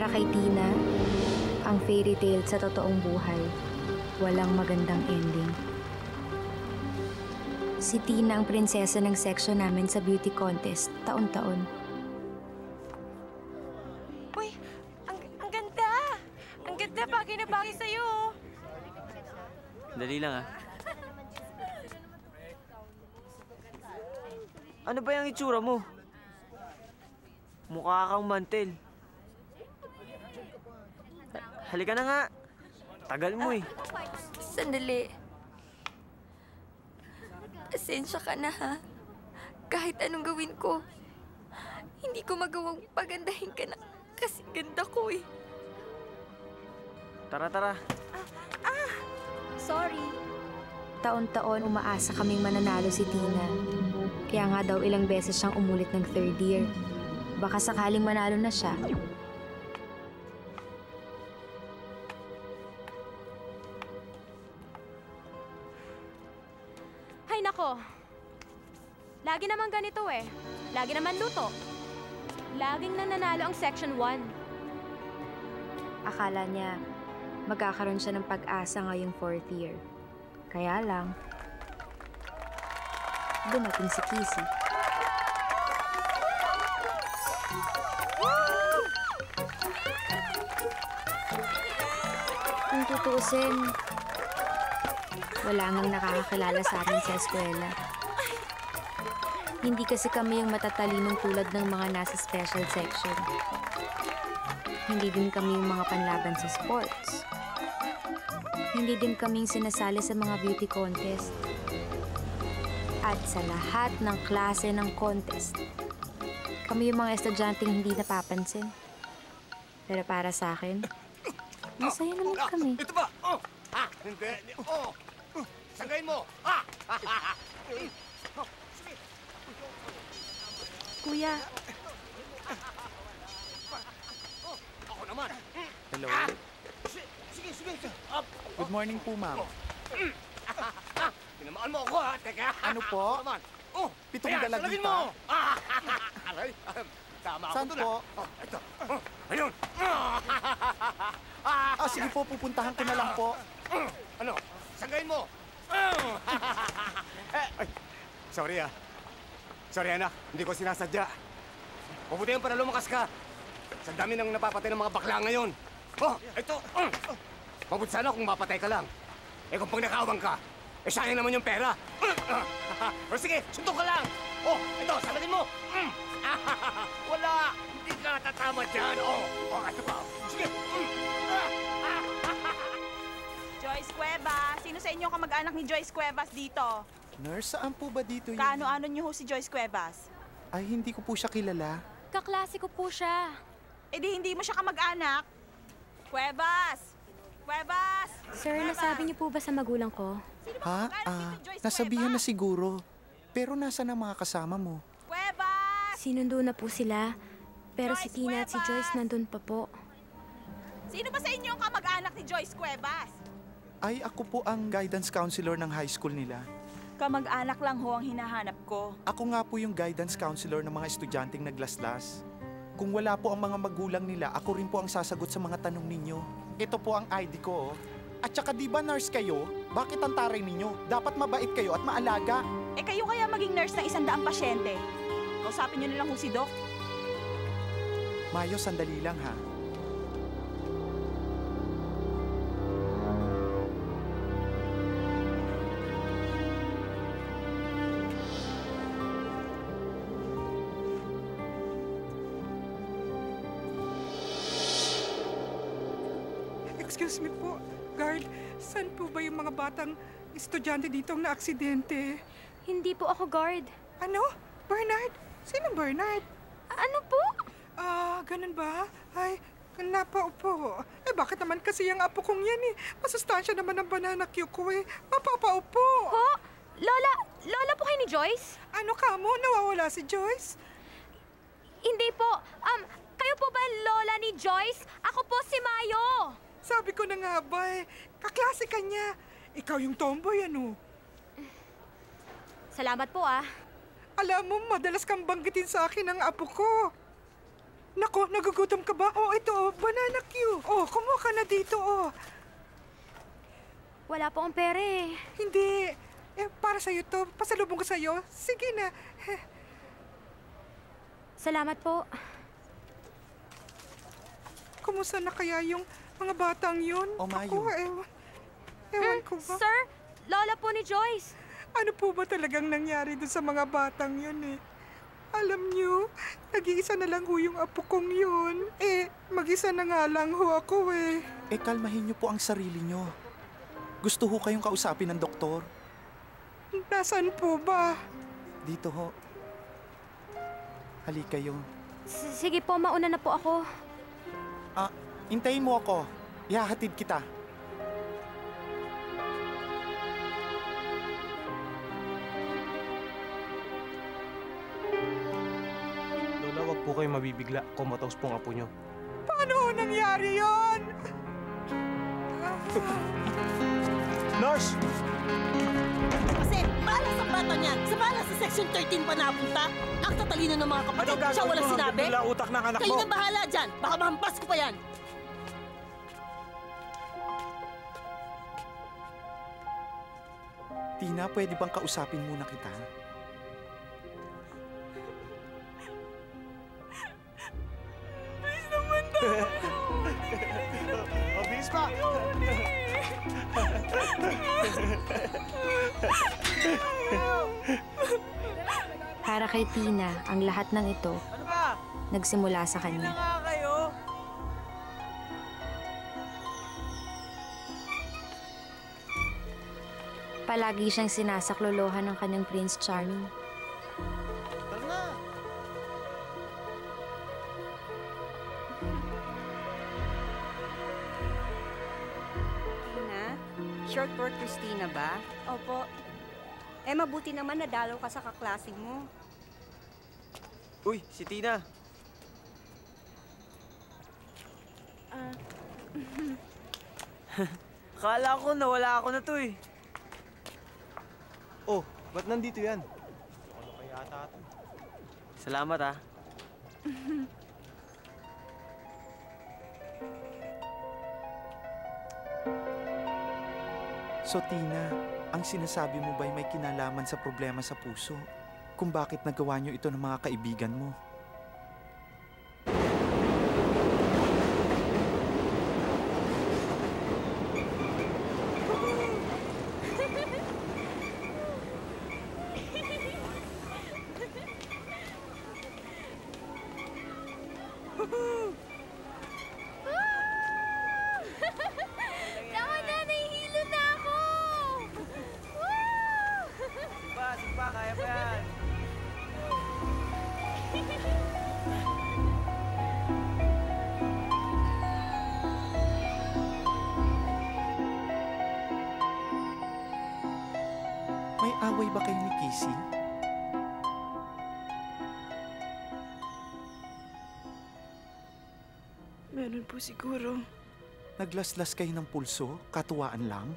Para kay Tina, ang fairy tale sa totoong buhay, walang magandang ending. Si Tina ang prinsesa ng section namin sa beauty contest, taon-taon. Uy, ang ganda! Ang ganda, bagay na bagay sa'yo. Dali lang, ah. Ano ba yung itsura mo? Mukha kang mantel. Halika na nga. Tagal mo eh. Sandali. Pasensya ka na, ha? Kahit anong gawin ko, hindi ko magawang pagandahin ka na kasi ganda ko eh. Tara, tara. Sorry. Taon-taon umaasa kaming mananalo si Tina. Kaya nga daw ilang beses siyang umulit ng third year. Baka sakaling manalo na siya. Hay nako. Lagi naman ganito eh. Lagi naman luto. Laging nananalo ang Section 1. Akala niya magkakaroon siya ng pag-asa ngayong fourth year. Kaya lang, dumating si Kissy. Kung tutuusin, wala ngang nakakakilala sa amin sa eskwela. Hindi kasi kami yung matatalinong tulad ng mga nasa special section. Hindi din kami yung mga panlaban sa sports. Hindi din kaming sinasali sa mga beauty contest. At sa lahat ng klase ng contest, kami yung mga estudyanteng hindi napapansin. Pero para sa akin, masaya naman kami. Ito ba? Hindi. Sagayin mo! Kuya, Ako naman! Hello. Sige. Good morning po, ma'am. Tinamaan mo ako, ha? Teka. Ano po? Ako naman. Pitong Ayan, dalagita? salagin mo! Aray, tama ako Saan doon, po? Ito. Ayun. Sige po, pupuntahan ko na lang po. Ano? Sagayin mo! Ay, sorry, Sorry, anak. Hindi ko sinasadya. Mabuti yung para lumakas ka. Sa dami nang napapatay ng mga bakla ngayon. Ito. Mabuti sana kung mapatay ka lang. Kung pag nakawang ka, sayang naman yung pera. Sige, suntok ka lang. Ito, salagin mo. Wala. Hindi ka tatama dyan. Ito pa. Sige. Joyce Cuevas. Sino sa inyo kamag-anak ni Joyce Cuevas dito? Nurse, saan po ba dito yun? Kaano-ano niyo ho si Joyce Cuevas? Ay, hindi ko po siya kilala. kaklase ko po siya. Eh di hindi mo siya kamag-anak. Cuevas! Cuevas! Sir, nasabi niyo po ba sa magulang ko? Sino ba Ha? kamag-anak nito, Joyce Nasabihan na Cuevas? siguro. Pero nasa na mga kasama mo? Cuevas! Sinundo na po sila. Pero si Joyce Tina at si Cuevas! Joyce nandun pa po. Sino ba sa inyo ang kamag-anak ni Joyce Cuevas? Ay, ako po ang guidance counselor ng high school nila. Kamag-anak lang ho ang hinahanap ko. Ako nga po yung guidance counselor ng mga estudyanteng naglaslas. Kung wala po ang mga magulang nila, ako rin po ang sasagot sa mga tanong ninyo. Ito po ang ID ko. At saka di ba nurse kayo? Bakit ang taray ninyo? Dapat mabait kayo at maalaga. Eh kayo kaya maging nurse ng 100 pasyente? Kausapin niyo na lang ho si Doc. Mayo, sandali lang ha. Excuse me po, guard. Saan po ba yung mga batang estudyante dito ang naaksidente? Hindi po ako guard. Ano? Bernard? Sino Bernard? Ano po? Ganun ba? Ay, napaupo. Eh, bakit naman kasi yung apo kong yan eh? Masustansya naman ang banana cue ko eh. Mapapaupo. Po? Lola po kayo ni Joyce? Ano ka mo? Nawawala si Joyce? Hindi po. Kayo po ba lola ni Joyce? Ako po si Mayo. Sabi ko na nga ba eh. Kaklase ka niya. Ikaw yung tomboy, ano? Salamat po ah. Alam mo, madalas kang banggitin sa akin ang apo ko. Nako, nagugutom ka ba? Oh, ito, oh, banana Q. Oh, kumuha ka na dito, oh. Wala po akong pera eh. Hindi. Para sa'yo to. Pasalubong ko sa'yo. Sige na. Salamat po. Kumusta na kaya yung mga batang yun? O, Mayu. Ako, ewan ko ba? Sir, lola po ni Joyce. Ano po ba talagang nangyari doon sa mga batang yun eh? Alam niyo, nag-iisa na lang ho yung apo kong yun. Mag-isa na nga lang ho ako eh. Kalmahin niyo po ang sarili niyo. Gusto ho kayong kausapin ng doktor? Nasaan po ba? Dito ho. Halika kayo. Sige po, mauna na po ako. Hintayin mo ako. Ihahatid kita. Lola, wag po kayong mabibigla. Comatose po ang apo nyo. Paano ho nangyari yun? Nurse! Kasi balas ang bata niyan. Sa balas sa Section 13 pa napunta. Ang tatalino ng mga kapatid. Siya walang sinabi. Bigla utak ng anak Kayo mo. nang bahala dyan. Baka mahampas ko pa yan. Tina, pwede bang kausapin muna kita? Mabilis pa! Para kay Tina, ang lahat ng ito Ano ba? nagsimula sa kanya. Nga kayo? Palagi siyang sinasaklolohan ng kanyang Prince Charming. Tara na! Tina? Short for Christina ba? Opo. Mabuti naman nadalaw ka sa kaklaseng mo. Uy, si Tina. Akala ko nawala ako na to eh. Oh, ba't nandito yan? Ano kaya ata ito? Salamat ah. So Tina, ang sinasabi mo ba'y may kinalaman sa problema sa puso? Kung bakit nagawa niyo ito ng mga kaibigan mo? Tama na, nahihilo na ako! Simpa, kaya pa yan. May away ba kayo ni Casey? Meron po siguro. Naglaslas kayo ng pulso? Katuwaan lang?